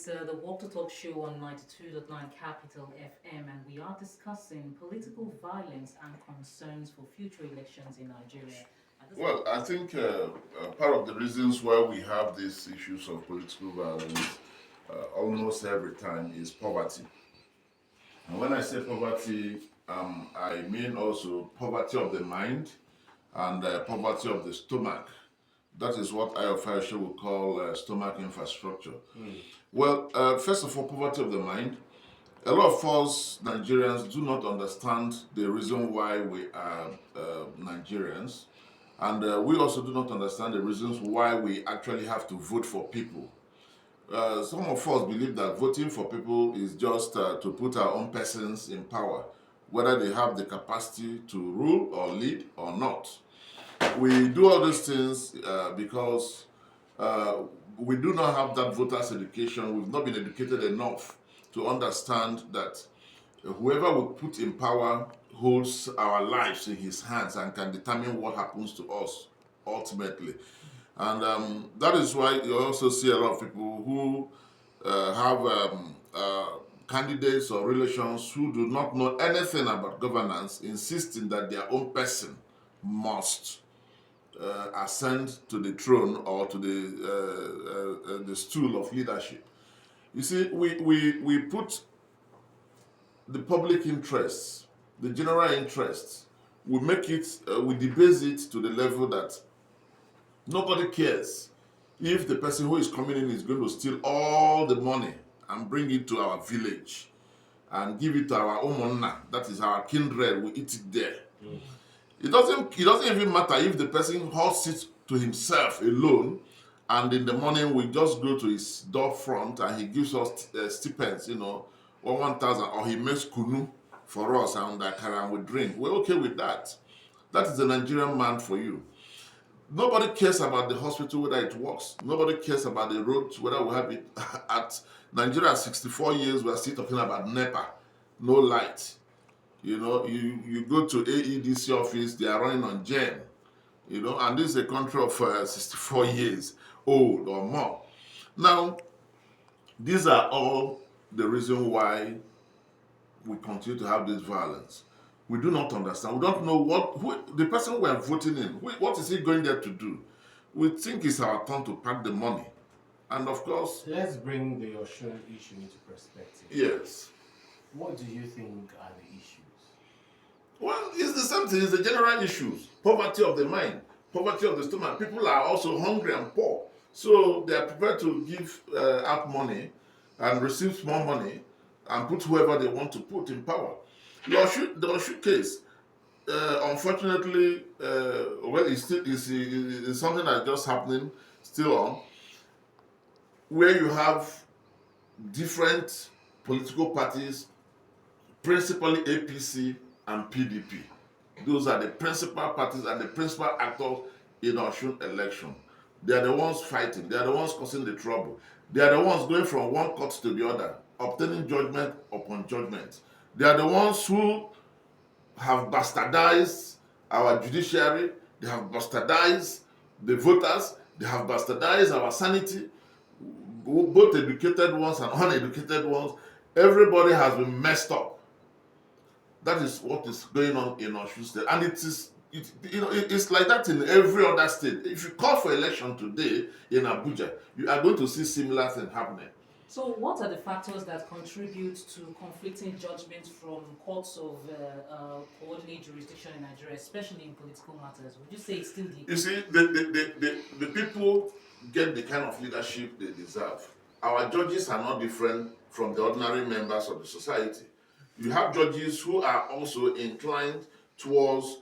It's the Walk to Talk show on 92.9 Capital FM, and we are discussing political violence and concerns for future elections in Nigeria. Well, I think part of the reasons why we have these issues of political violence almost every time is poverty. And when I say poverty, I mean also poverty of the mind and poverty of the stomach. That is what I officially would call stomach infrastructure. Well, first of all, poverty of the mind. A lot of us Nigerians do not understand the reason why we are Nigerians, and we also do not understand the reasons why we actually have to vote for people. Some of us believe that voting for people is just to put our own persons in power, whether they have the capacity to rule or lead or not. We do all these things because we do not have that voters' education. We've not been educated enough to understand that whoever we put in power holds our lives in his hands and can determine what happens to us ultimately. And that is why you also see a lot of people who have candidates or relations who do not know anything about governance, insisting that their own person must ascend to the throne or to the stool of leadership. You see, we put the public interests, the general interests, we debase it to the level that nobody cares if the person who is coming in is going to steal all the money and bring it to our village and give it to our omonna, that is our kindred, we eat it there. It doesn't even matter if the person holds it to himself alone, and in the morning we just go to his door front and he gives us stipends, 1,000, or he makes kunu for us and akara and we drink. We're okay with that. That is the Nigerian man for you. Nobody cares about the hospital, whether it works. Nobody cares about the roads, whether we have it. At Nigeria, 64 years, we are still talking about NEPA, no light. You go to AEDC office, they are running on gen. And this is a country of 64 years old or more. Now, these are all the reason why we continue to have this violence. We do not understand. We don't know who the person we are voting in, what is he going there to do? We think it's our turn to pack the money. And of course... Let's bring the Oshun issue into perspective. Yes. What do you think are the issues? Well, it's the same thing. It's the general issues. Poverty of the mind, poverty of the stomach. People are also hungry and poor. So they are prepared to give out money and receive small money and put whoever they want to put in power. The Oshun case, unfortunately, it's something that's just happening still on, where you have different political parties, principally APC and PDP. Those are the principal parties and the principal actors in Oshun election. They are the ones fighting. They are the ones causing the trouble. They are the ones going from one court to the other, obtaining judgment upon judgment. They are the ones who have bastardized our judiciary. They have bastardized the voters. They have bastardized our sanity, both educated ones and uneducated ones. Everybody has been messed up. That is what is going on in Osun State, and it's like that in every other state. If you call for election today in Abuja, you are going to see similar things happening. So what are the factors that contribute to conflicting judgments from courts of coordinate jurisdiction in Nigeria, especially in political matters? Would you say it's still the... You see, the people get the kind of leadership they deserve. Our judges are not different from the ordinary members of the society. You have judges who are also inclined towards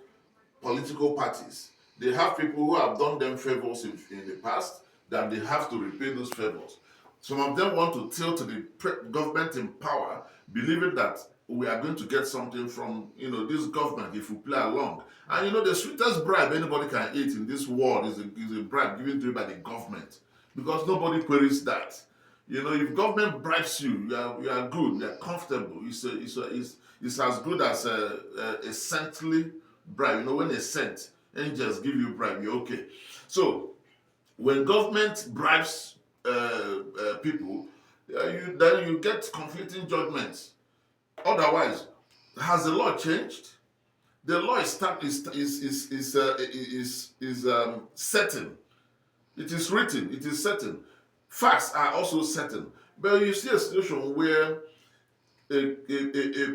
political parties. They have people who have done them favors in the past that they have to repay those favors. Some of them want to tilt to the government in power, believing that we are going to get something from this government if we play along. And the sweetest bribe anybody can eat in this world is a bribe given to you by the government, because nobody queries that. If government bribes you, you are good, you are comfortable. It's as good as a saintly bribe. When a saint, angels give you bribe, you're okay. So when government bribes people, then you get conflicting judgments. Otherwise, has the law changed? The law is certain. It is written. It is certain. Facts are also certain. But you see a situation where a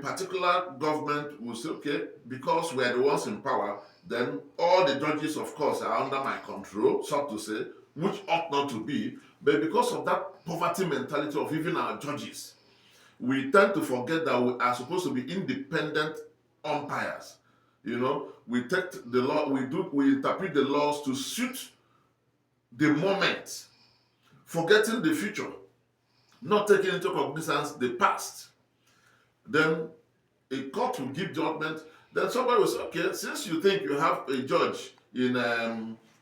particular government will say, okay, because we are the ones in power, then all the judges, of course, are under my control, so to say, which ought not to be. But because of that poverty mentality of even our judges, we tend to forget that we are supposed to be independent umpires. You know, we take the law, we interpret the laws to suit the moment, forgetting the future, not taking into cognizance the past. Then a court will give judgment. Then somebody will say, okay, since you think you have a judge in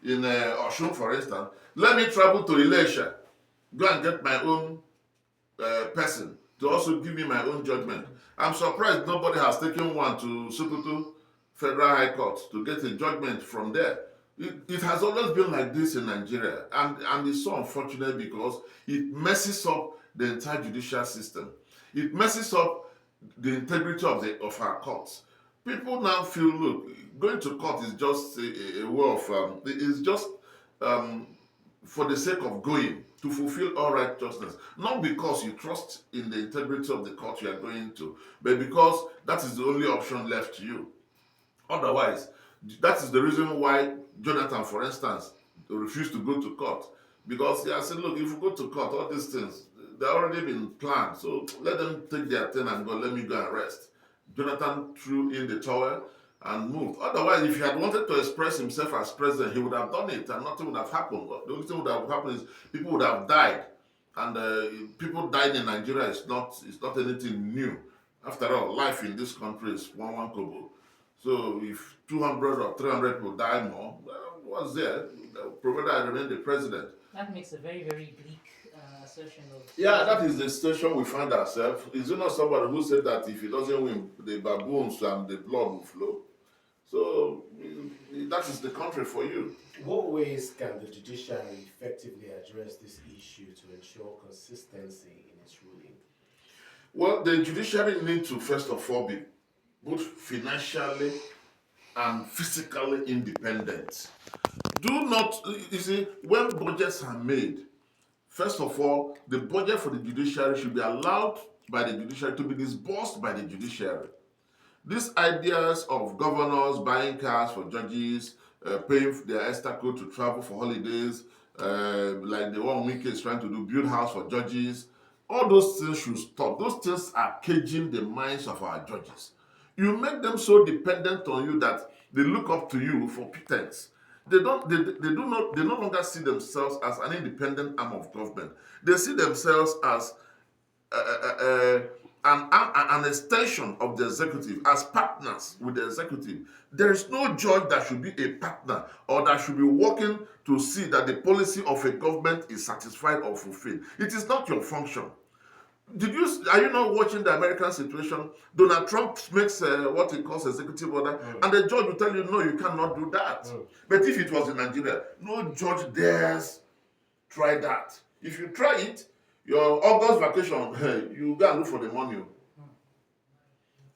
Oshun, for instance, let me travel to Elisha, go and get my own person to also give me my own judgment. I'm surprised nobody has taken one to Sokoto Federal High Court to get a judgment from there. It has always been like this in Nigeria, and it's so unfortunate because it messes up the entire judicial system. It messes up the integrity of our courts. People now feel, look, going to court is just a way of, it's just um, for the sake of going to fulfill all righteousness, not because you trust in the integrity of the court you are going to, but because that is the only option left to you. Otherwise, that is the reason why Jonathan, for instance, refused to go to court, because he has said, look, if you go to court, all these things, they've already been planned, so let them take their turn and go, let me go and rest. Jonathan threw in the towel and moved. Otherwise, if he had wanted to express himself as president, he would have done it and nothing would have happened. The only thing would have happened is people would have died. And people dying in Nigeria is not anything new. After all, life in this country is one kobo. So if 200 or 300 people die more, well, what's there? Provided I remain the president. That makes a very, very bleak assertion of. Yeah, that is the situation we find ourselves. Is there not somebody who said that if he doesn't win, the baboons and the blood will flow? So that is the country for you. What ways can the judiciary effectively address this issue to ensure consistency in its ruling? Well, the judiciary need to first of all be both financially and physically independent. Do not, you see, when budgets are made, first of all, the budget for the judiciary should be allowed by the judiciary to be disbursed by the judiciary. These ideas of governors buying cars for judges, paying their extra code to travel for holidays, like the one Wike is trying to do, build house for judges, all those things should stop. Those things are caging the minds of our judges. You make them so dependent on you that they look up to you for pretense. They no longer see themselves as an independent arm of government. They see themselves as an extension of the executive, as partners with the executive. There is no judge that should be a partner or that should be working to see that the policy of a government is satisfied or fulfilled. It is not your function. Are you not watching the American situation? Donald Trump makes what he calls executive order, and the judge will tell you, no, you cannot do that. But if it was in Nigeria, no judge dares try that. If you try it, your August vacation, you go and look for the money.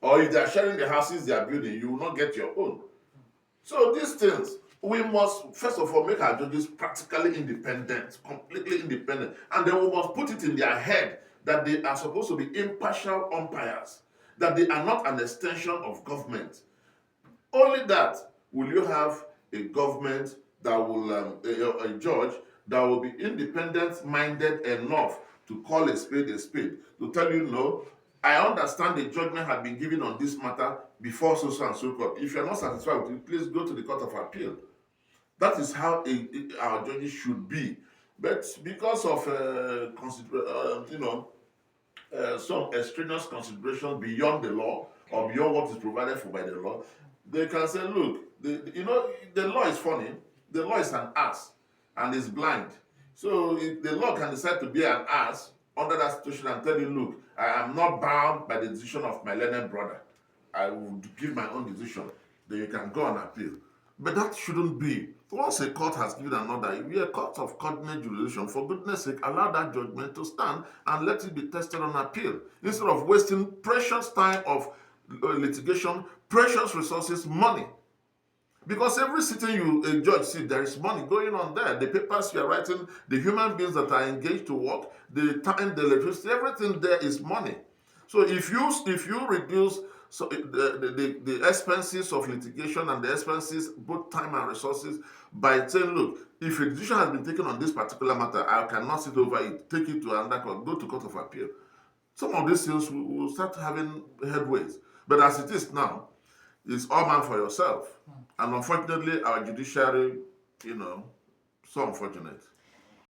Or if they are sharing the houses they are building, you will not get your own. So these things, we must, first of all, make our judges practically independent, completely independent. And then we must put it in their head that they are supposed to be impartial umpires, that they are not an extension of government. Only that will you have a government that will, a judge that will be independent-minded enough to call a spade, to tell you, no, I understand the judgment had been given on this matter before so and so court. If you are not satisfied with it, please go to the Court of Appeal. That is how our judges should be. But because of some extraneous considerations beyond the law or beyond what is provided for by the law, they can say, look, the law is funny. The law is an ass and is blind. So the law can decide to be an ass under that situation and tell you, look, I am not bound by the decision of my learned brother. I will give my own decision. Then you can go on appeal. But that shouldn't be. Once a court has given an order, if you're a court of coordinate jurisdiction, for goodness sake, allow that judgment to stand and let it be tested on appeal. Instead of wasting precious time of litigation, precious resources, money. Because every sitting a judge see, there is money going on there. The papers you are writing, the human beings that are engaged to work, the time, the electricity, everything there is money. So if you reduce the expenses of litigation and the expenses, both time and resources, by saying, look, if a decision has been taken on this particular matter, I cannot sit over it, take it to another court, go to court of appeal. Some of these things will start having headways. But as it is now, it's all man for yourself. And unfortunately, our judiciary, so unfortunate.